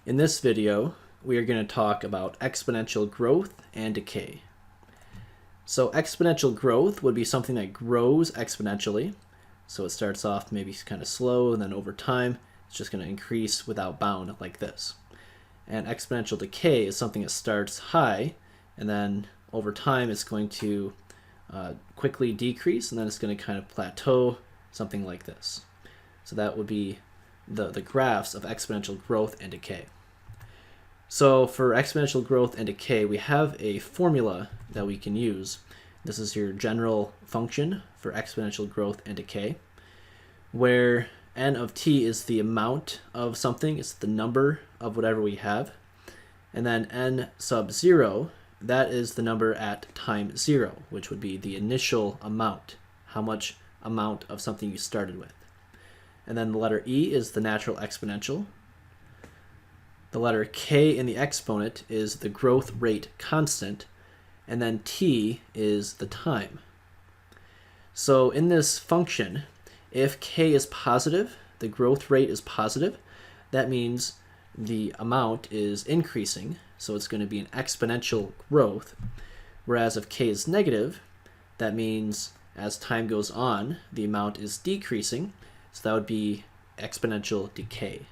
In this video, we are going to talk about exponential growth and decay. So exponential growth would be something that grows exponentially. So it starts off maybe kind of slow, and then over time, it's just going to increase without bound like this. And exponential decay is something that starts high, and then over time, it's going to quickly decrease, and then it's going to kind of plateau, something like this. So that would be the graphs of exponential growth and decay. So for exponential growth and decay, we have a formula that we can use. This is your general function for exponential growth and decay, where n of t is the amount of something, it's the number of whatever we have, and then n sub 0, that is the number at time 0, which would be the initial amount, how much amount of something you started with. And then the letter e is the natural exponential. The letter k in the exponent is the growth rate constant, and then t is the time. So in this function, if k is positive, the growth rate is positive, that means the amount is increasing, so it's going to be an exponential growth. Whereas if k is negative, that means as time goes on, the amount is decreasing, so that would be exponential decay.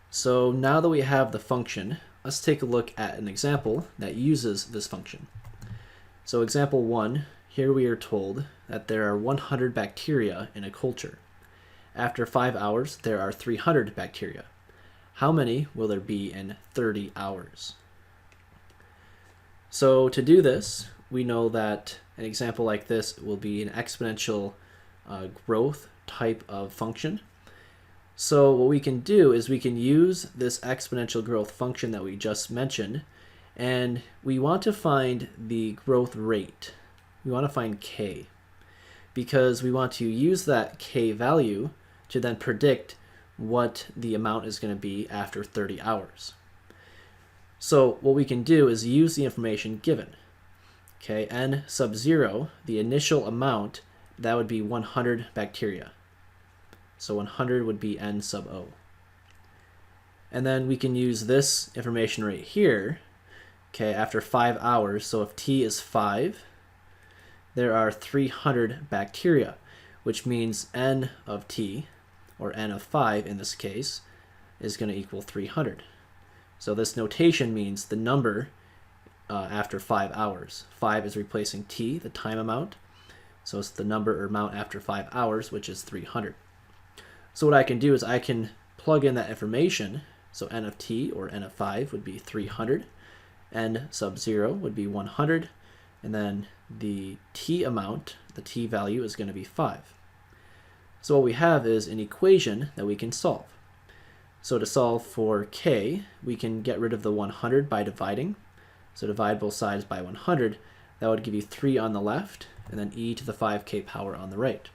So now that we have the function, let's take a look at an example that uses this function. So example 1, here we are told that there are 100 bacteria in a culture. After 5 hours, there are 300 bacteria. How many will there be in 30 hours? So to do this, we know that an example like this will be an exponential growth type of function. So what we can do is we can use this exponential growth function that we just mentioned, and we want to find the growth rate. We want to find k, because we want to use that k value to then predict what the amount is going to be after 30 hours. So what we can do is use the information given. Okay, n sub 0, the initial amount, that would be 100 bacteria. So 100 would be n sub o. And then we can use this information right here, okay, after 5 hours. So if t is 5, there are 300 bacteria, which means n of t, or n of 5 in this case, is going to equal 300. So this notation means the number after 5 hours. 5 is replacing t, the time amount. So it's the number or amount after 5 hours, which is 300. So what I can do is I can plug in that information. So n of t, or n of 5, would be 300. N sub 0 would be 100. And then the t amount, the t value, is going to be 5. So what we have is an equation that we can solve. So to solve for k, we can get rid of the 100 by dividing. So divide both sides by 100. That would give you 3 on the left, and then e to the 5k power on the right.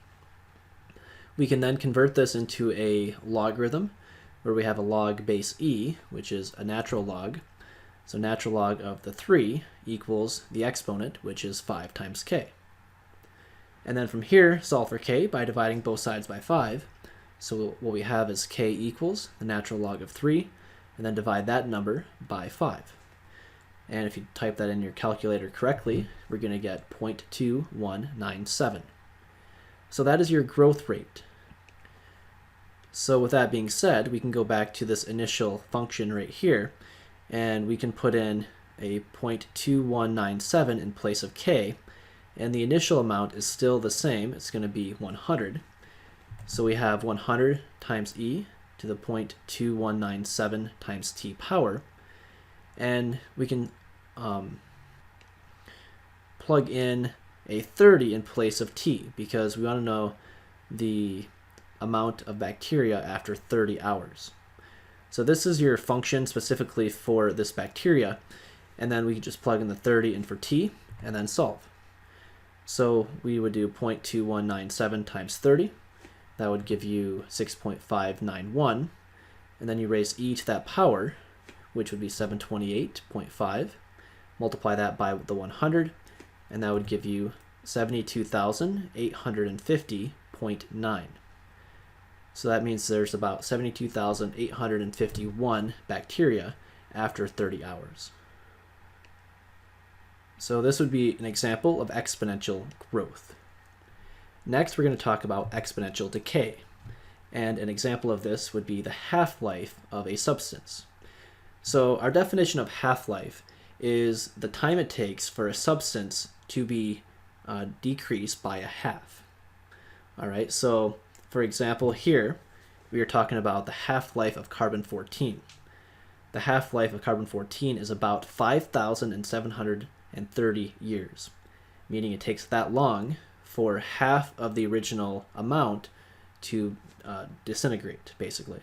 We can then convert this into a logarithm, where we have a log base e, which is a natural log. So natural log of the 3 equals the exponent, which is 5 times k. And then from here, solve for k by dividing both sides by 5. So what we have is k equals the natural log of 3, and then divide that number by 5. And if you type that in your calculator correctly, we're going to get 0.2197. So that is your growth rate. So with that being said, we can go back to this initial function right here, and we can put in a 0.2197 in place of k, and the initial amount is still the same. It's going to be 100. So we have 100 times e to the 0.2197 times t power, and we can plug in a 30 in place of t, because we want to know the amount of bacteria after 30 hours. So this is your function specifically for this bacteria, and then we can just plug in the 30 in for t and then solve. So we would do 0.2197 times 30. That would give you 6.591, and then you raise e to that power, which would be 728.5. Multiply that by the 100, and that would give you 72,850.9. So that means there's about 72,851 bacteria after 30 hours. So this would be an example of exponential growth. Next, we're going to talk about exponential decay. And an example of this would be the half-life of a substance. So our definition of half-life is the time it takes for a substance to be decreased by a half. All right, so for example here, we are talking about the half-life of carbon-14. The half-life of carbon-14 is about 5,730 years, meaning it takes that long for half of the original amount to disintegrate, basically.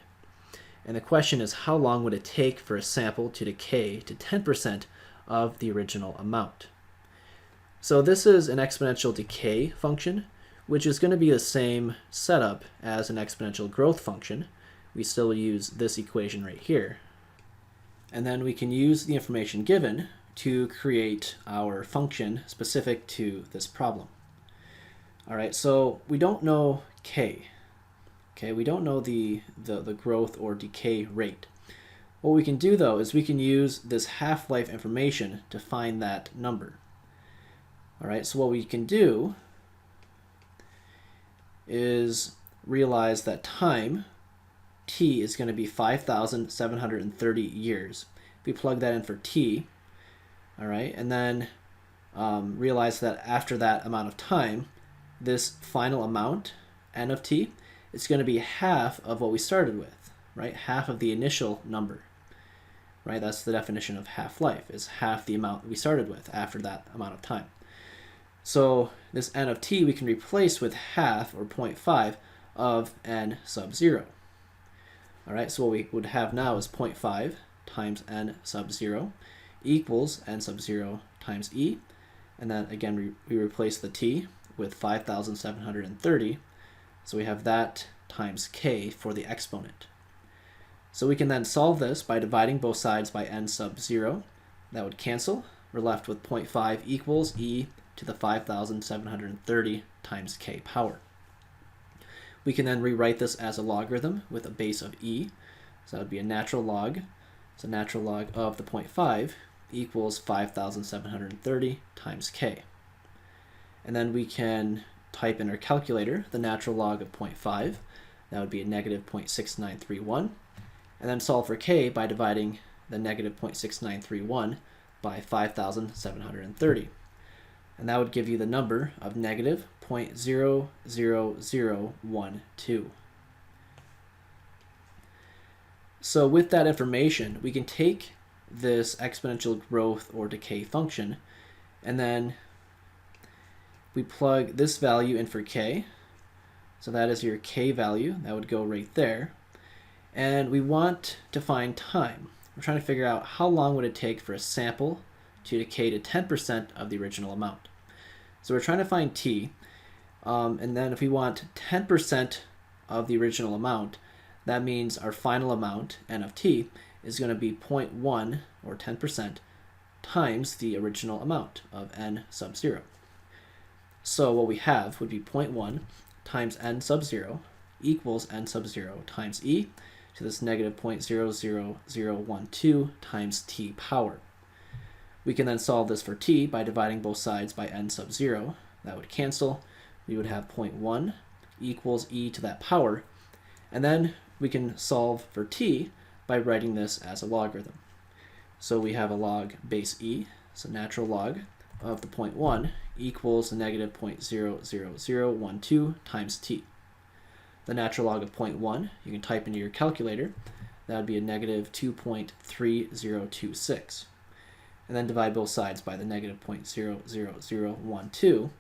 And the question is, how long would it take for a sample to decay to 10% of the original amount? So this is an exponential decay function, which is going to be the same setup as an exponential growth function. We still use this equation right here. And then we can use the information given to create our function specific to this problem. All right, so we don't know k. Okay, we don't know the growth or decay rate. What we can do though is we can use this half-life information to find that number. All right, so what we can do is realize that time, t, is going to be 5,730 years. We plug that in for t, all right, and then realize that after that amount of time, this final amount, n of t, is going to be half of what we started with, right? Half of the initial number, right? That's the definition of half-life, is half the amount we started with after that amount of time. So this n of t we can replace with half, or 0.5, of n sub 0. All right, so what we would have now is 0.5 times n sub 0 equals n sub 0 times e. And then again, we replace the t with 5,730. So we have that times k for the exponent. So we can then solve this by dividing both sides by n sub 0. That would cancel. We're left with 0.5 equals e to the 5,730 times k power. We can then rewrite this as a logarithm with a base of e. So that would be a natural log. So natural log of the 0.5 equals 5,730 times k. And then we can type in our calculator the natural log of 0.5. That would be a negative 0.6931. And then solve for k by dividing the negative 0.6931 by 5,730. And that would give you the number of negative 0.00012. So with that information, we can take this exponential growth or decay function, and then we plug this value in for k. So that is your k value. That would go right there. And we want to find time. We're trying to figure out how long would it take for a sample to decay to 10% of the original amount. So we're trying to find t, and then if we want 10% of the original amount, that means our final amount, n of t, is going to be 0.1, or 10%, times the original amount of n sub 0. So what we have would be 0.1 times n sub 0 equals n sub 0 times e to this negative 0.00012 times t power. We can then solve this for t by dividing both sides by n sub 0. That would cancel. We would have 0.1 equals e to that power. And then we can solve for t by writing this as a logarithm. So we have a log base e, so natural log of the 0.1 equals the negative 0.00012 times t. The natural log of 0.1, you can type into your calculator. That would be a negative 2.3026. And then divide both sides by the negative 0.00012.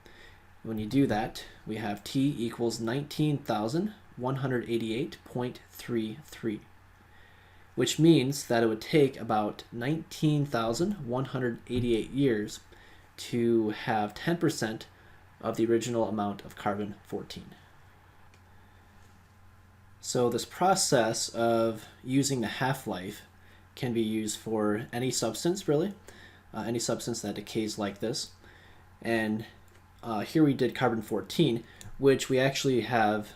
When you do that, we have t equals 19,188.33, which means that it would take about 19,188 years to have 10% of the original amount of carbon-14. So this process of using the half-life can be used for any substance, really, any substance that decays like this. And here we did carbon-14, which we actually have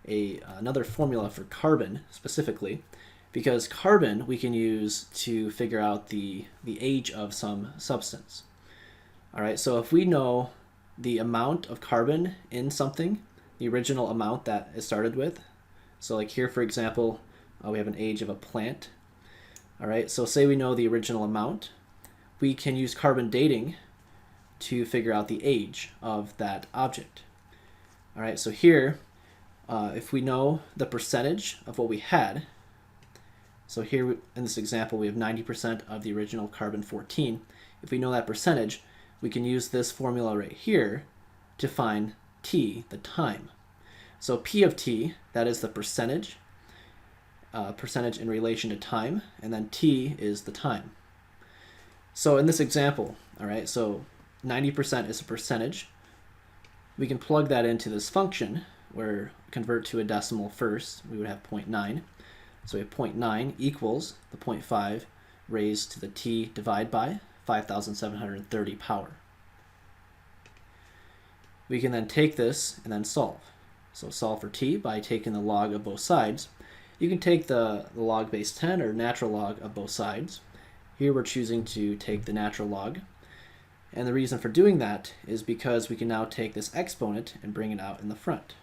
another formula for carbon specifically, because carbon we can use to figure out the age of some substance. All right, so if we know the amount of carbon in something, the original amount that it started with, so like here for example, we have an age of a plant. All right, so say we know the original amount, we can use carbon dating to figure out the age of that object. All right, so here, if we know the percentage of what we had, so here in this example we have 90% of the original carbon-14. If we know that percentage, we can use this formula right here to find t, the time. So p of t, that is the percentage in relation to time, and then t is the time. So in this example, all right, so 90% is a percentage. We can plug that into this function where convert to a decimal first, we would have 0.9. So we have 0.9 equals the 0.5 raised to the t divided by 5,730 power. We can then take this and then solve. So solve for t by taking the log of both sides. You can take the log base 10 or natural log of both sides. Here we're choosing to take the natural log. And the reason for doing that is because we can now take this exponent and bring it out in the front.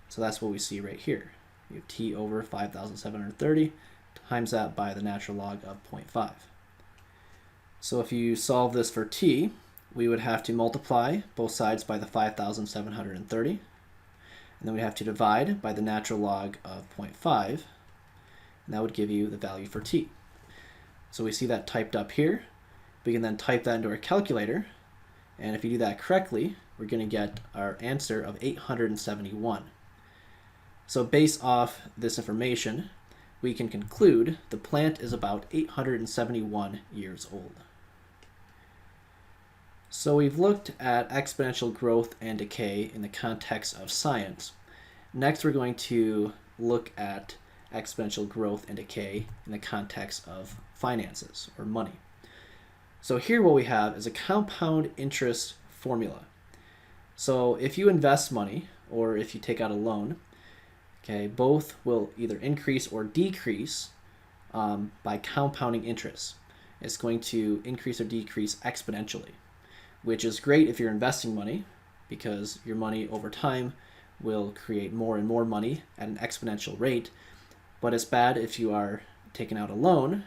So that's what we see right here. We have t over 5,730 times that by the natural log of 0.5. So if you solve this for t, we would have to multiply both sides by the 5,730. And then we have to divide by the natural log of 0.5. And that would give you the value for t. So we see that typed up here. We can then type that into our calculator. And if you do that correctly, we're going to get our answer of 871. So based off this information, we can conclude the plant is about 871 years old. So we've looked at exponential growth and decay in the context of science. Next, we're going to look at exponential growth and decay in the context of finances or money. So here what we have is a compound interest formula. So if you invest money or if you take out a loan, okay, both will either increase or decrease by compounding interest. It's going to increase or decrease exponentially, which is great if you're investing money because your money over time will create more and more money at an exponential rate. But it's bad if you are taking out a loan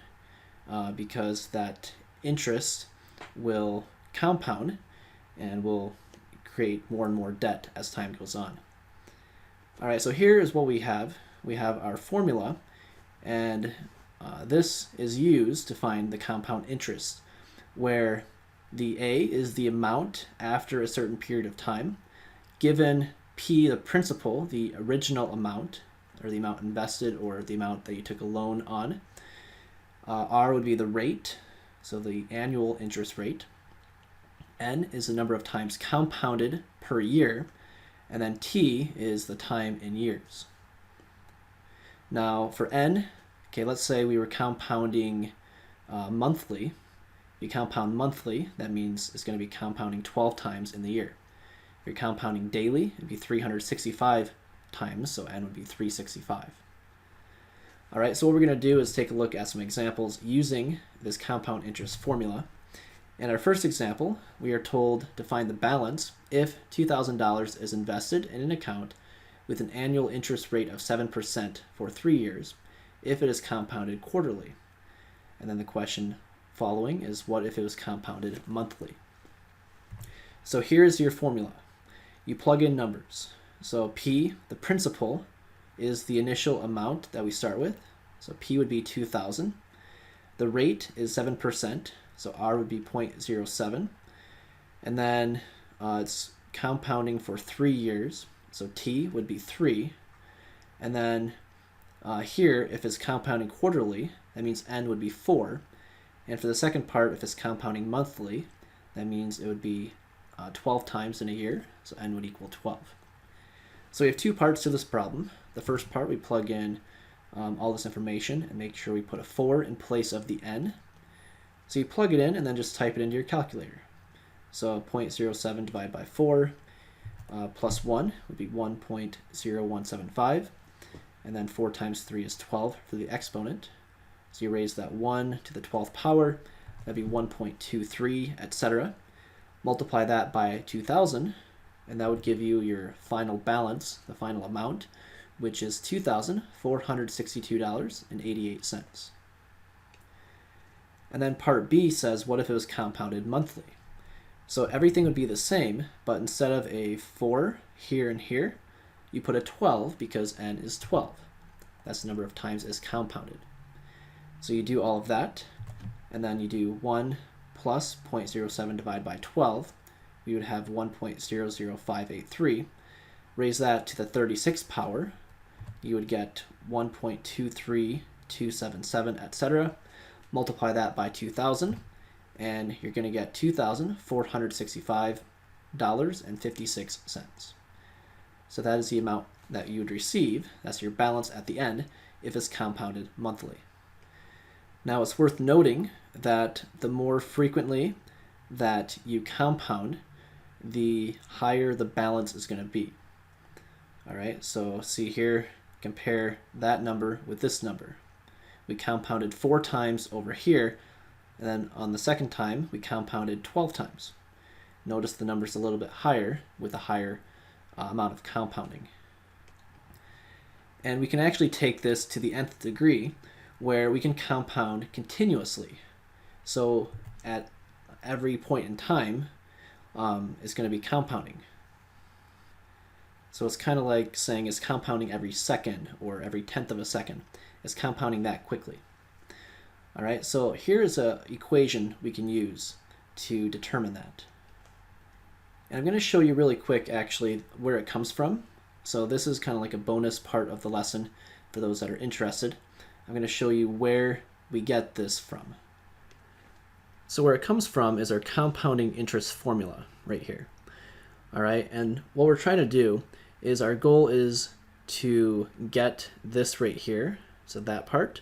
because that interest will compound and will create more and more debt as time goes on. All right, so here is what we have. We have our formula, and this is used to find the compound interest, where the A is the amount after a certain period of time, given P, the principal, the original amount, or the amount invested, or the amount that you took a loan on. R would be the rate, so the annual interest rate. N is the number of times compounded per year, and then T is the time in years. Now for N, okay, let's say we were compounding monthly. If you compound monthly, that means it's going to be compounding 12 times in the year. If you're compounding daily, it'd be 365 times, so N would be 365. All right, so what we're going to do is take a look at some examples using this compound interest formula. In our first example, we are told to find the balance if $2,000 is invested in an account with an annual interest rate of 7% for 3 years if it is compounded quarterly. And then the question following is, what if it was compounded monthly? So here's your formula. You plug in numbers. So P, the principal, is the initial amount that we start with. So P would be 2,000. The rate is 7%. So R would be 0.07. And then it's compounding for 3 years. So T would be 3. And then here, if it's compounding quarterly, that means N would be 4. And for the second part, if it's compounding monthly, that means it would be 12 times in a year. So N would equal 12. So we have two parts to this problem. The first part, we plug in all this information and make sure we put a 4 in place of the N. So you plug it in and then just type it into your calculator. So 0.07 divided by 4, plus 1 would be 1.0175. And then 4 times 3 is 12 for the exponent. So you raise that 1 to the 12th power. That'd be 1.23, etc. Multiply that by 2,000, and that would give you your final balance, the final amount, which is $2,462.88. And then part B says, what if it was compounded monthly? So everything would be the same, but instead of a 4 here and here, you put a 12 because n is 12. That's the number of times it's compounded. So you do all of that, and then you do 1 plus 0.07 divided by 12. We would have 1.00583. Raise that to the 36th power. You would get 1.23277, etc. Multiply that by 2,000, and you're going to get $2,465.56. So that is the amount that you would receive. That's your balance at the end if it's compounded monthly. Now it's worth noting that the more frequently that you compound, the higher the balance is going to be. All right, so see here, compare that number with this number. We compounded 4 times over here, and then on the second time, we compounded 12 times. Notice the number's a little bit higher with a higher amount of compounding. And we can actually take this to the nth degree, where we can compound continuously. So at every point in time is going to be compounding. So it's kind of like saying it's compounding every second or every tenth of a second. It's compounding that quickly. All right, so here's an equation we can use to determine that. And I'm going to show you really quick actually where it comes from. So this is kind of like a bonus part of the lesson for those that are interested. I'm going to show you where we get this from. So where it comes from is our compounding interest formula right here. All right, and what we're trying to do is our goal is to get this right here, so that part.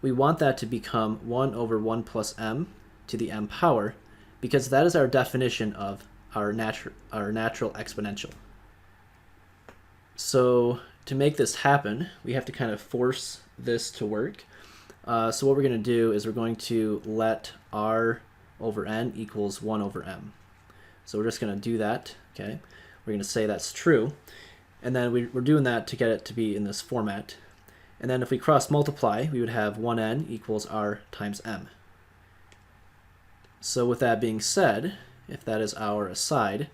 We want that to become 1 over 1 plus m to the m power, because that is our definition of our natural exponential. So to make this happen, we have to kind of force this to work. So what we're going to do is we're going to let r over n equals 1 over m. So we're just going to do that. Okay, we're going to say that's true. And then we're doing that to get it to be in this format. And then if we cross multiply, we would have 1n equals r times m. So with that being said, if that is our aside,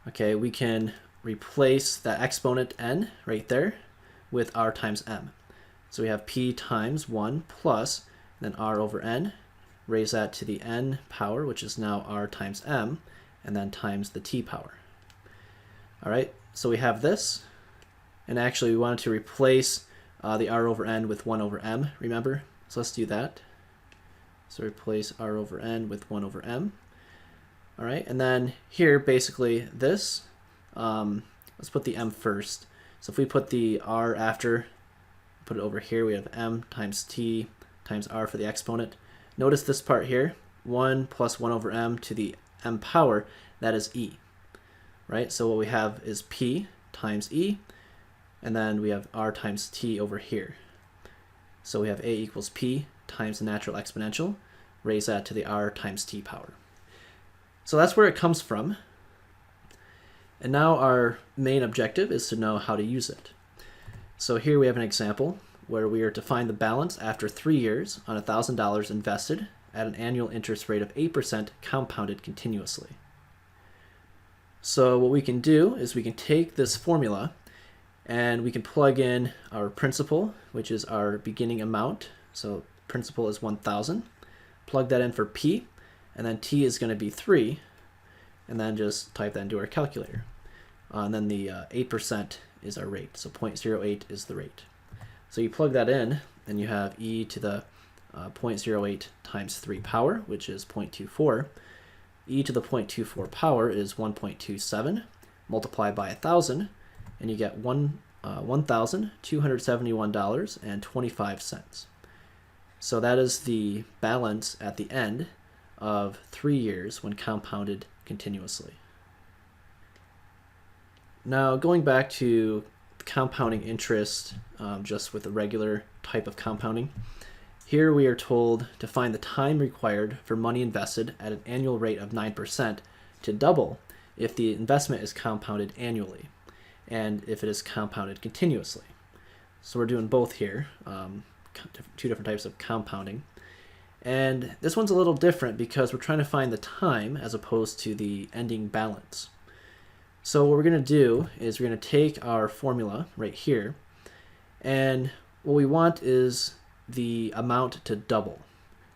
okay, we can replace that exponent n right there with r times m. So we have p times 1 plus, then r over n, raise that to the n power, which is now r times m, and then times the t power. All right, so we have this, and actually we wanted to replace the r over n with 1 over m, remember? So let's do that. So replace r over n with 1 over m. All right, and then here, basically this, let's put the m first. So if we put the r after, put it over here, we have m times t times r for the exponent. Notice this part here, 1 plus 1 over m to the m power, that is e. Right, so what we have is p times e, and then we have r times t over here. So we have a equals p times the natural exponential, raise that to the r times t power. So that's where it comes from. And now our main objective is to know how to use it. So here we have an example where we are to find the balance after 3 years on $1,000 invested at an annual interest rate of 8% compounded continuously. So what we can do is we can take this formula and we can plug in our principal, which is our beginning amount. So principal is 1,000. Plug that in for p, and then t is going to be 3, and then just type that into our calculator. And then the 8% is our rate, so 0.08 is the rate. So you plug that in, and you have e to the 0.08 times 3 power, which is 0.24. E to the 0.24 power is 1.27. Multiply by 1,000, and you get $1,271.25. So that is the balance at the end of 3 years when compounded continuously. Now going back to compounding interest, just with a regular type of compounding, here we are told to find the time required for money invested at an annual rate of 9% to double if the investment is compounded annually and if it is compounded continuously. So we're doing both here, two different types of compounding. And this one's a little different because we're trying to find the time as opposed to the ending balance. So what we're going to do is we're going to take our formula right here, and what we want is the amount to double.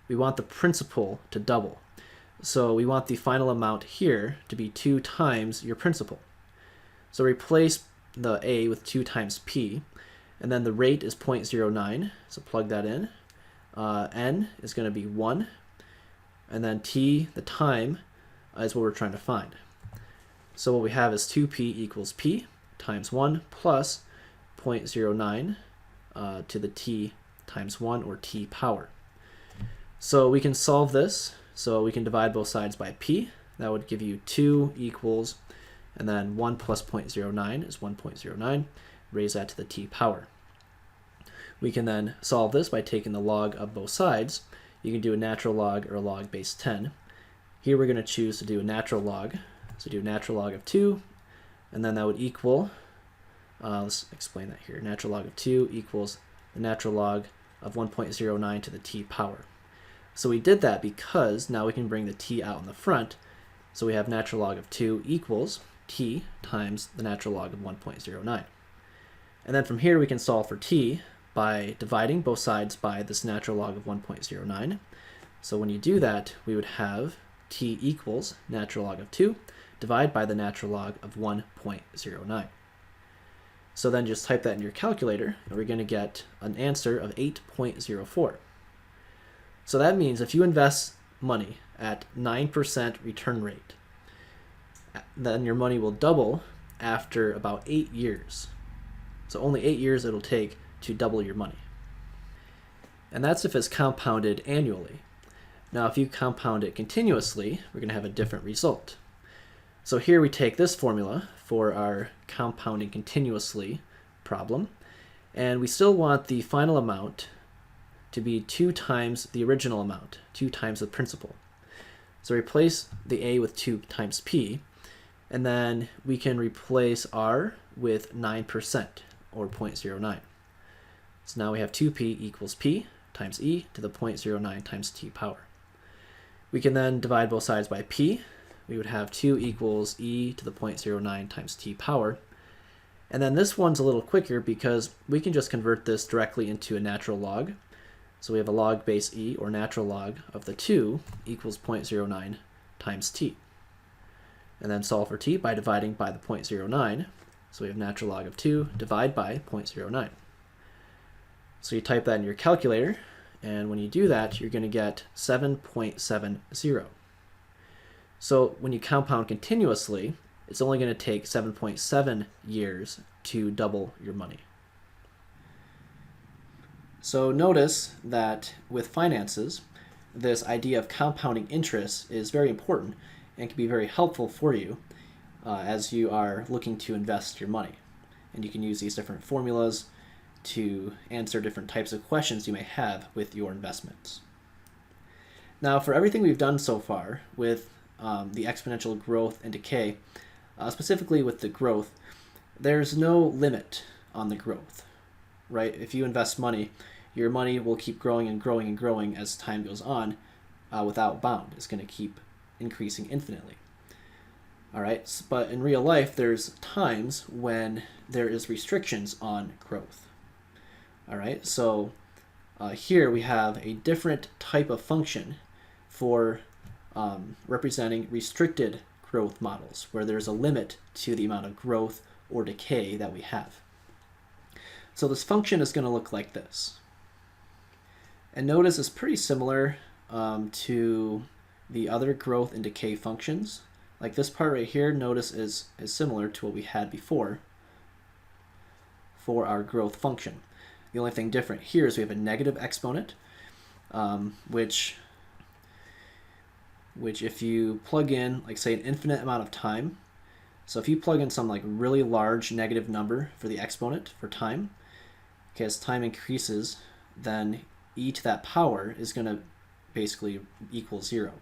We want the principal to double. So we want the final amount here to be 2 times your principal. So replace the a with 2 times p, and then the rate is 0.09, so plug that in. N is going to be 1, and then t, the time, is what we're trying to find. So what we have is 2p equals p times 1 plus 0.09 to the t times 1, or t power. So we can solve this. So we can divide both sides by p. That would give you 2 equals, and then 1 plus 0.09 is 1.09. Raise that to the t power. We can then solve this by taking the log of both sides. You can do a natural log or a log base 10. Here we're going to choose to do a natural log. So do a natural log of 2, and then that would equal, let's explain that here. Natural log of 2 equals the natural log of 1.09 to the t power. So we did that because now we can bring the t out in the front. So we have natural log of 2 equals t times the natural log of 1.09. And then from here we can solve for t by dividing both sides by this natural log of 1.09. So when you do that, we would have t equals natural log of 2 divided by the natural log of 1.09. So then just type that in your calculator, and we're going to get an answer of 8.04. So that means if you invest money at 9% return rate, then your money will double after about 8 years. So only 8 years it'll take to double your money. And that's if it's compounded annually. Now if you compound it continuously, we're going to have a different result. So here we take this formula for our compounding continuously problem, and we still want the final amount to be 2 times the original amount, 2 times the principal. So replace the a with 2 times p, and then we can replace r with 9%, or 0.09. So now we have 2p equals p times e to the 0.09 times t power. We can then divide both sides by p. We would have 2 equals e to the 0.09 times t power. And then this one's a little quicker because we can just convert this directly into a natural log. So we have a log base e, or natural log, of the 2 equals 0.09 times t. And then solve for t by dividing by the 0.09. So we have natural log of 2 divided by 0.09. So you type that in your calculator, and when you do that, you're going to get 7.70. So when you compound continuously, it's only going to take 7.7 years to double your money. So notice that with finances, this idea of compounding interest is very important and can be very helpful for you as you are looking to invest your money. And you can use these different formulas to answer different types of questions you may have with your investments. Now, for everything we've done so far with the exponential growth and decay, specifically with the growth, there's no limit on the growth, right? If you invest money, your money will keep growing and growing and growing as time goes on without bound. It's going to keep increasing infinitely. All right, but in real life, there's times when there is restrictions on growth. All right, so here we have a different type of function for representing restricted growth models, where there's a limit to the amount of growth or decay that we have. So this function is going to look like this. And notice it's pretty similar to the other growth and decay functions. Like this part right here, notice is similar to what we had before for our growth function. The only thing different here is we have a negative exponent, which if you plug in, like say, an infinite amount of time, So if you plug in some like really large negative number for the exponent for time, okay, as time increases, then e to that power is going to basically equal 0.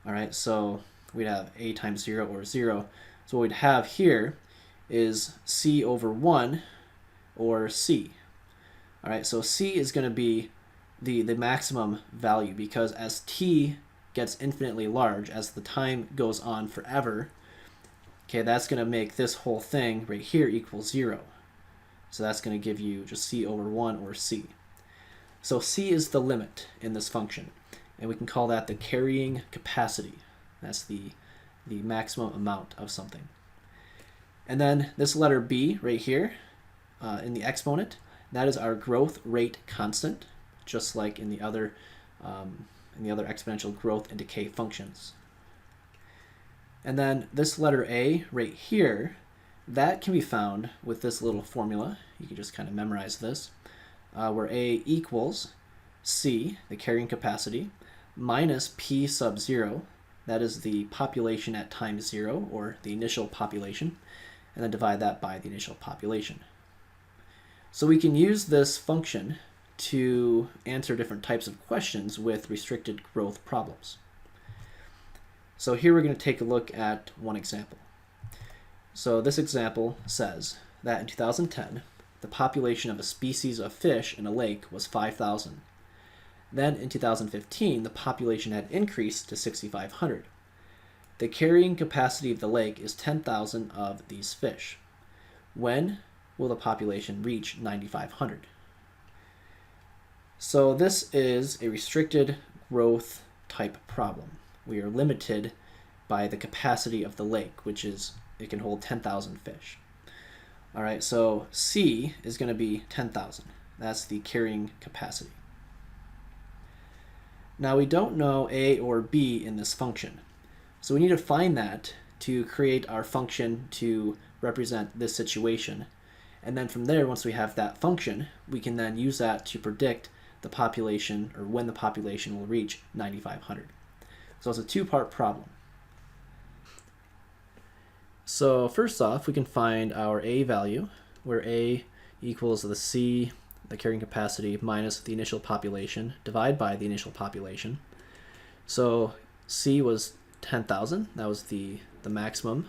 All right, so we'd have a times 0 or 0. So what we'd have here is c over 1 or c. All right, so c is going to be the maximum value, because as t gets infinitely large, as the time goes on forever, okay, that's going to make this whole thing right here equal 0. So that's going to give you just c over 1 or c. So c is the limit in this function, and we can call that the carrying capacity. That's the maximum amount of something. And then this letter b right here in the exponent, that is our growth rate constant, just like in the other exponential growth and decay functions. And then this letter a right here, that can be found with this little formula. You can just kind of memorize this, where a equals c, the carrying capacity, minus p sub 0, that is the population at time 0, or the initial population, and then divide that by the initial population. So we can use this function to answer different types of questions with restricted growth problems. So here we're going to take a look at one example. So this example says that in 2010, the population of a species of fish in a lake was 5,000. Then in 2015, the population had increased to 6,500. The carrying capacity of the lake is 10,000 of these fish. When will the population reach 9,500? So this is a restricted growth type problem. We are limited by the capacity of the lake, which is it can hold 10,000 fish. All right, so C is going to be 10,000. That's the carrying capacity. Now we don't know A or B in this function, so we need to find that to create our function to represent this situation. And then from there, once we have that function, we can then use that to predict the population, or when the population will reach 9,500. So it's a two-part problem. So first off, we can find our A value, where A equals the C, the carrying capacity, minus the initial population, divide by the initial population. So C was 10,000, that was the maximum.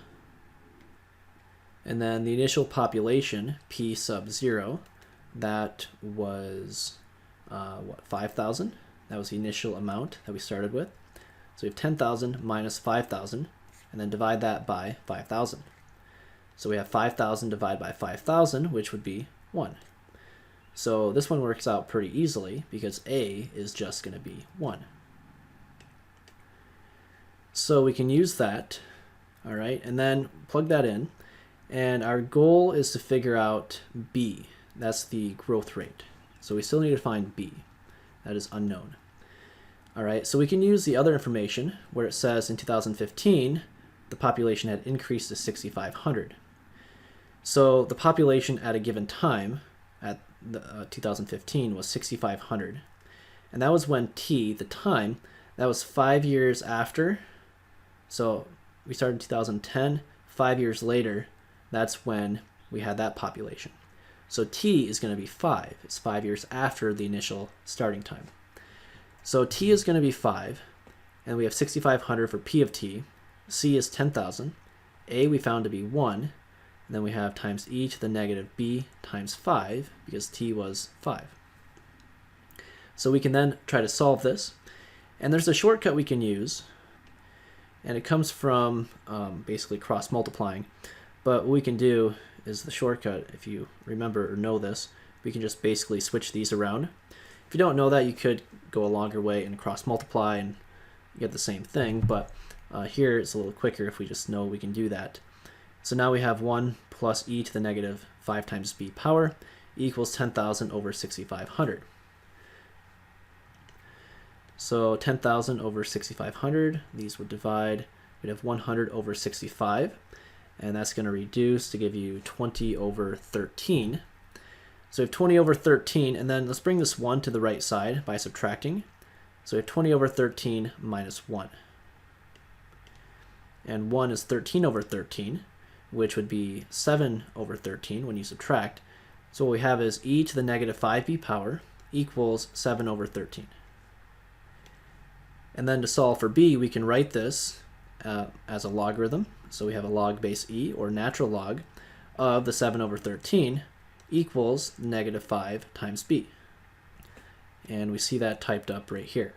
And then the initial population, P sub 0, that was 5,000. That was the initial amount that we started with. So we have 10,000 minus 5,000, and then divide that by 5,000. So we have 5,000 divided by 5,000, which would be 1. So this one works out pretty easily because A is just going to be 1. So we can use that, all right, and then plug that in. And our goal is to figure out B. That's the growth rate. So we still need to find B. That is unknown. All right, so we can use the other information where it says in 2015, the population had increased to 6,500. So the population at a given time at 2015 was 6,500. And that was when T, the time, that was 5 years after. So we started in 2010, 5 years later, that's when we had that population. So T is going to be 5. It's 5 years after the initial starting time. So T is going to be 5, and we have 6,500 for P of T. C is 10,000. A we found to be 1, and then we have times e to the negative b times 5, because T was 5. So we can then try to solve this, and there's a shortcut we can use, and it comes from basically cross multiplying. But what we can do is the shortcut, if you remember or know this, we can just basically switch these around. If you don't know that, you could go a longer way and cross multiply and get the same thing, but here it's a little quicker if we just know we can do that. So now we have 1 plus e to the negative 5 times b power equals 10,000 over 6,500. So 10,000 over 6,500, these would divide, we'd have 100 over 65, and that's going to reduce to give you 20 over 13. So we have 20 over 13, and then let's bring this 1 to the right side by subtracting. So we have 20 over 13 minus 1. And 1 is 13 over 13. which would be 7 over 13 when you subtract. So what we have is e to the negative 5b power equals 7 over 13. And then to solve for b, we can write this as a logarithm. So we have a log base e, or natural log, of the 7 over 13 equals negative 5 times b. And we see that typed up right here.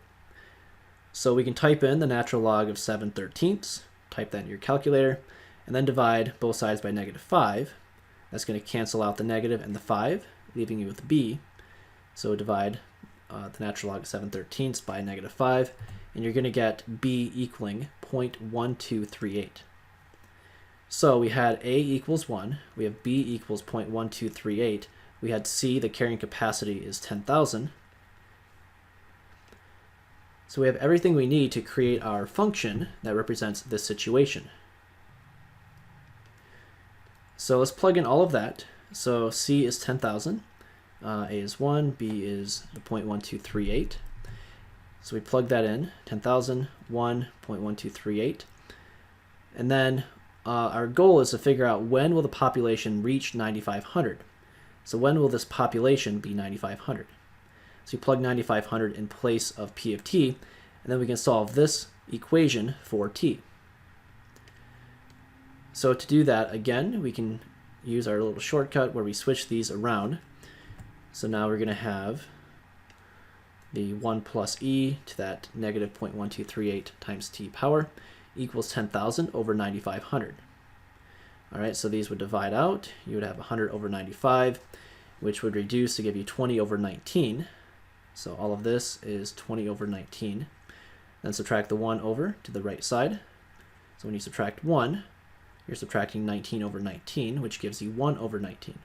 So we can type in the natural log of 7/13, type that in your calculator, and then divide both sides by negative 5. That's going to cancel out the negative and the 5, leaving you with b. So divide the natural log of 7/13 by negative 5, and you're going to get b equaling 0.1238. So we had a equals 1, we have b equals 0.1238, we had c, the carrying capacity, is 10,000. So we have everything we need to create our function that represents this situation. So let's plug in all of that. So c is 10,000, a is 1, b is the 0.1238. So we plug that in, 10,000, 1, 0.1238. And then our goal is to figure out when will the population reach 9,500. So when will this population be 9,500? So you plug 9,500 in place of p of t, and then we can solve this equation for t. So to do that, again, we can use our little shortcut where we switch these around. So now we're going to have the 1 plus e to that negative 0.1238 times t power equals 10,000 over 9,500. All right, so these would divide out. You would have 100 over 95, which would reduce to give you 20 over 19. So all of this is 20 over 19. Then subtract the 1 over to the right side. So when you subtract 1, you're subtracting 19 over 19, which gives you 1 over 19.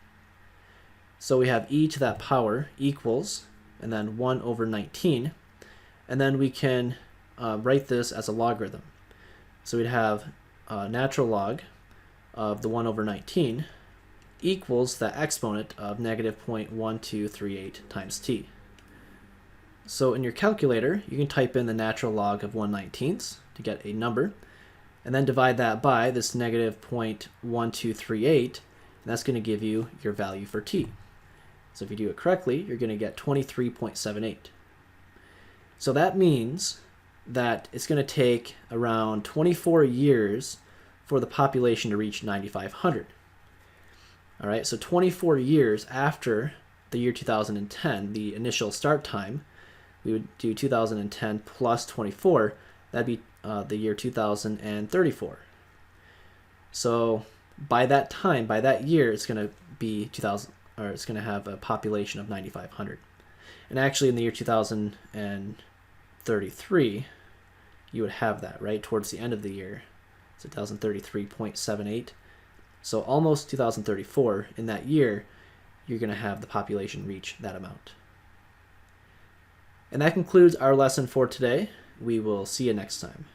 So we have e to that power equals, and then 1 over 19. And then we can write this as a logarithm. So we'd have natural log of the 1 over 19 equals the exponent of negative 0.1238 times t. So in your calculator, you can type in the natural log of 1/19 to get a number, and then divide that by this negative 0.1238, and that's going to give you your value for t. So if you do it correctly, you're going to get 23.78. So that means that it's going to take around 24 years for the population to reach 9,500. All right, so 24 years after the year 2010, the initial start time, we would do 2010 plus 24. That'd be the year 2034. So by that time, by that year, it's going to be 2000, or it's going to have a population of 9,500. And actually, in the year 2033, you would have that, right, towards the end of the year. It's 2033.78. So almost 2034, in that year, you're going to have the population reach that amount. And that concludes our lesson for today. We will see you next time.